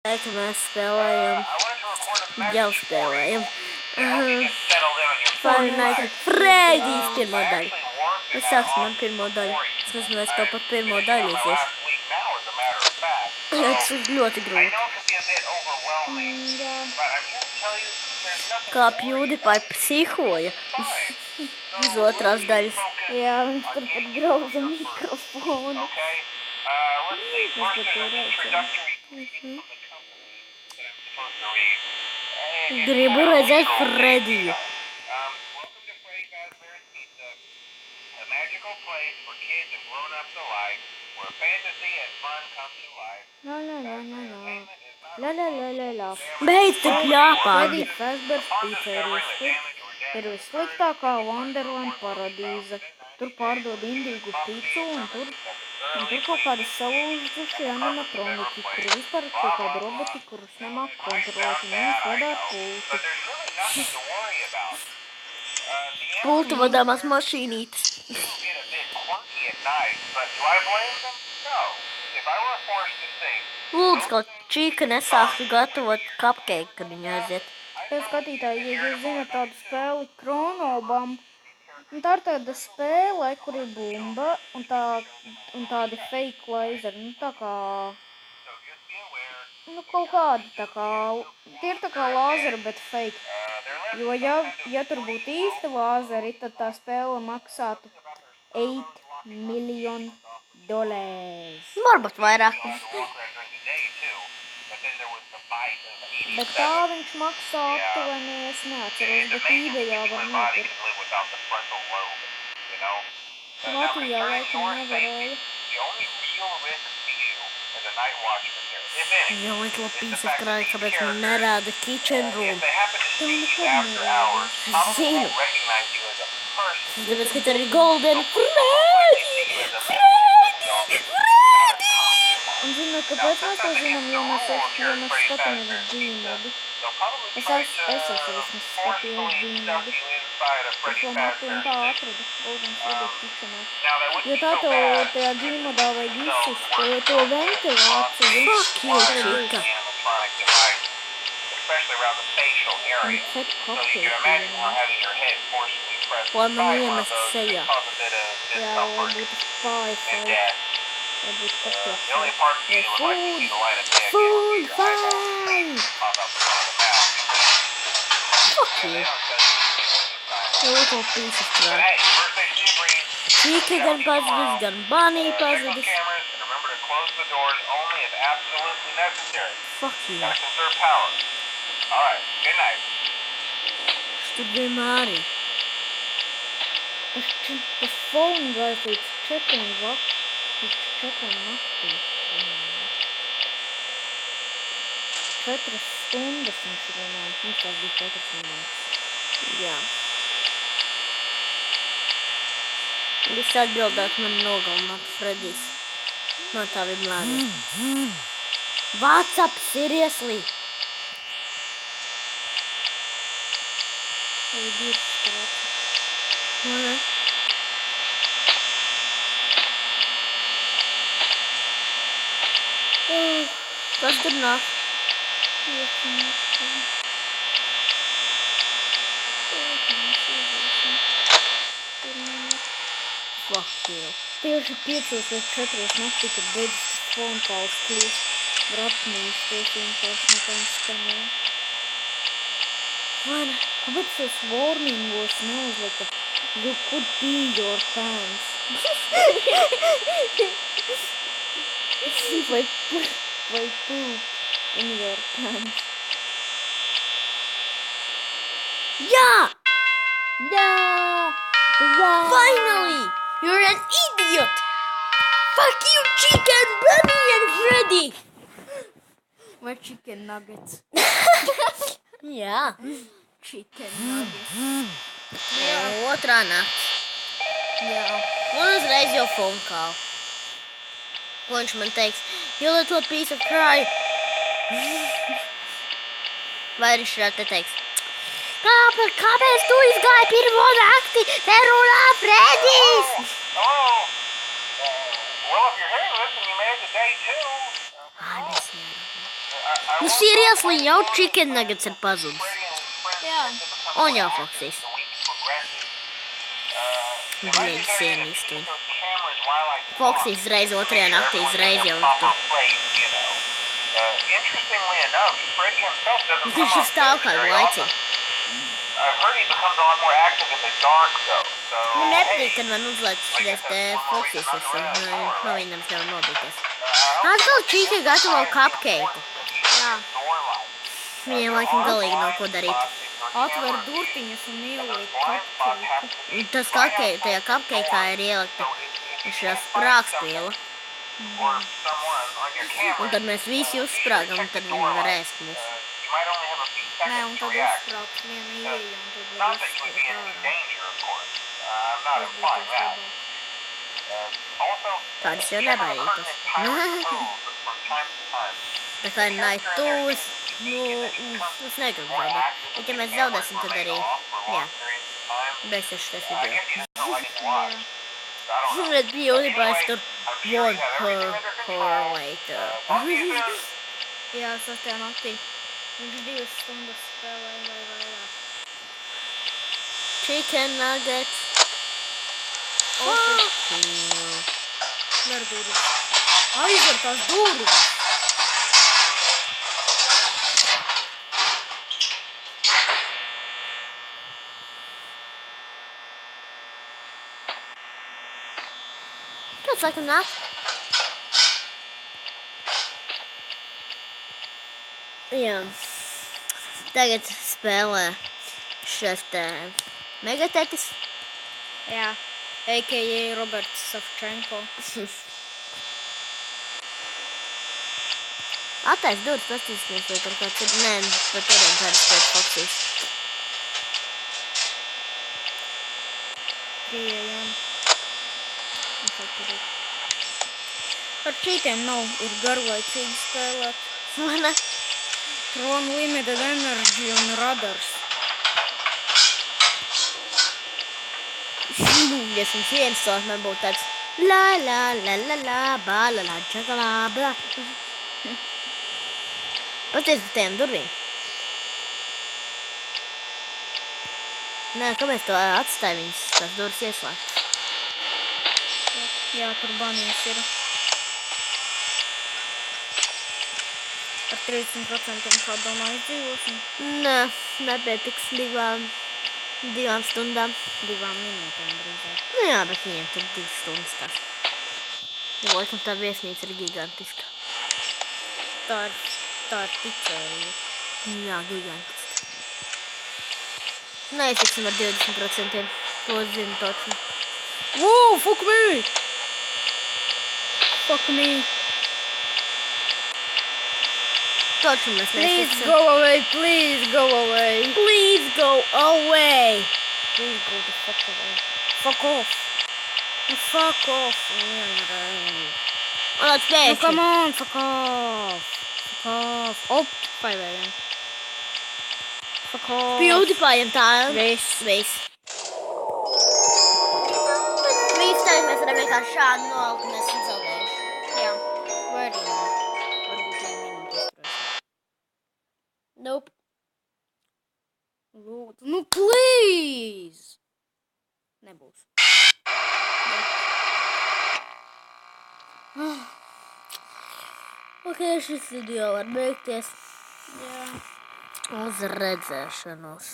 Mēs spēlējam, jau spēlējam. Five Nights at Freddy's pirmo daļu. Mēs sāksim ar pirmo daļu. Es nezinu, vai es to par pirmo daļu iziešu. Tas ir ļoti grūti. Kā PewDiePie psihoja uz otrās daļas. Jā, viņš tur pat grauza mikrofonu. Es pat to redzēju. Gribu redzēt Frediju. La. Beidz te pļāpāt. Freddy Fazbear's Pizzeria ir vissliktākā Wonderland paradīze. Tur pārdod indīgu picu un tur kaut kādi salūzuši animatroniķi, kuri vispār kaut kādi roboti, kurus nemāk kontrolēt, un viņus vadā ar pulti. Pultu vadāmās mašīnītes. Lūdzu, kaut čīka nesāktu gatavot cupcake, kad viņa aiziet. Skatītāji, ja jūs zināt tādu spēli Kronobam, tā ir tāda spēle, kur ir bumba un tādi fake laseri, tā kā, kaut kādi tā kā, tie ir tā kā laseri, bet fake. Jo ja tur būtu īsti laseri, tad tā spēle maksātu $8 million. Varbūt vairāk. Bet tā viņš maksā aptuveni, es neatceros, bet eBayā var nopirkt. Latvijā laikam nevarēja. Jo little piece of cry, kāpēc man nerāda kitchen room. Tev nekad nerāda. Zinu. Tāpēc, ka tur ir golden Freddy! Un zinu, kāpēc mēs to zinām, jo mēs skatāmies G-modu. Es esmu vismaz skatījos G-modu. Es to matu un tā atradu Golden Freddy kitchenā. Jo tā tajā G-modā vajag izsist to ventilāciju. Fuck you, čika. Un cep cupcake. Lai man iemest sejā. Jā, lai būtu spāja fight. Lai būtu cupcake. Food fight! Fuck you. Little piece of crap. Čika gan pazudis, gan Bunny pazudis. Fuck you. Štur vienmēr ir. Tas phone gājas līdz 4 naktī. 4 stundas viņš runāja. Mums tās bija 4 minūtes. Jā. Viss atbildēt man nogalināt Freddy's. Man tā vienmēr ir. What's up, seriously? Vai ir spēks? Ne? Kas tur nāk? Fuck you. Tieši 5 vai 4 naktī, kad beidzas tas phone calls kļūst. Var apmīsties vienkārši no kā viņš skanēja. Vai ne? Kāpēc tos warningos neuzlika? You could pee your pants. vai poop in your pants. Jā! Yeah! Finally! You're an idiot! Fuck you, Chicken, Bunny and Freddy! Vai chicken nuggets? Jā. Chicken nuggets. Otrā nakts. Jā. Un uzreiz jau phone call. Ko viņš man teiks? You little piece of cry. Vai viņš šādi te teiks? Kāpēc tu izgāji pirmo nakti? Te runā Freddy's! Hello? Well, if you're hearing this and you made it to day 2... Ai, mēs nevaram. Nu, seriously, jau chicken nuggets ir pazudis. Jā. Un jau Foxys. Bļeģi, sienīst viņu. Foxys reiz otrajā naktī uzreiz jau tur. Viņš ir stāv kādu laiciņu. Man nepatīk, kad man uzliek šies te Foxys un no viņam nevar nobīties. Atkal Čīka gatavo cupcake. Jā. Viņiem laikam galīgi nav ko darīt. Atver durtiņas un ieliek cupcake. Tas cupcake, tajā cupcakeā ir ielikta šā sprāgspiela. Un tad mēs visi uzsprāgam, un tad viņi var ēst mūs. Nē, un tad uzsprāgs viena ieeja, un tad var izskriet ārā. Tas būtu tas labāk. Tādas jau nebaidītos. Tā kā night tools, es negribu zaudēt. Bet ja mēs zaudēsim, tad arī, jā, beigsies šitais video. Bet bija uzibājis tur one hour later. Jā, 6. naktī. Viņš 2 stundas spēlēja vai vairāk. Chicken nuggets. Ver durvis. Aizver tās durvis. Kāds laikam nāk? Jā. Tagad spēlē šis te Megatetis. Jā. A.k.a. Roberts Savčenko. Attais durvis, pastīsimies, vai tur kāds ir. Nē, pat turien kāds pēc Foxys. Pieejam. Ar čītiem nav, ir garlaicīgi spēlēt. Mana? Tron Limited Energy un Radars. Ja es mums ieinstalētu, man būtu tāds la la la la la ba la la čakalā bla. Paties par tiem durvīm. Nē, kāpēc to atstāja viņas tās durvis ieslēgt? Jā, tur banīs ir. Ar 30% kā domā izdzīvosim? Nē, nepietiks divām stundām. 2 minūtēm drīzāk. Nu jā, bet viņiem tur 2 stundas tās. Jo, laikam tā viesnīca ir gigantiska. Tā ir ticēja. Jā, gigantiska. Neiztiksim ar 20%. To zinu točni. Wow, fuck me! Fuck me! Točni mēs Please neiztiksim. go away, please go away! Please go away! Please go the fuck away. Fuck off! Nu, fuck off! Vienreiz. Un tāds Nu, pēkšņi. come on, fuck off! Fuck off! Op, paivējam. Fuck off! PewDiePie'am tā. Viss. Viss. Viss tagad mēs varam vienkārši šādi nolikt, un mēs esam zaudējuši. Jā. Vai arī ne? Varbūt 1 minūte izturēsim. Nope. Lūdzu. Nu, please! Nebūs. Ok, šis video var beigties. Jā. Uz redzēšanos.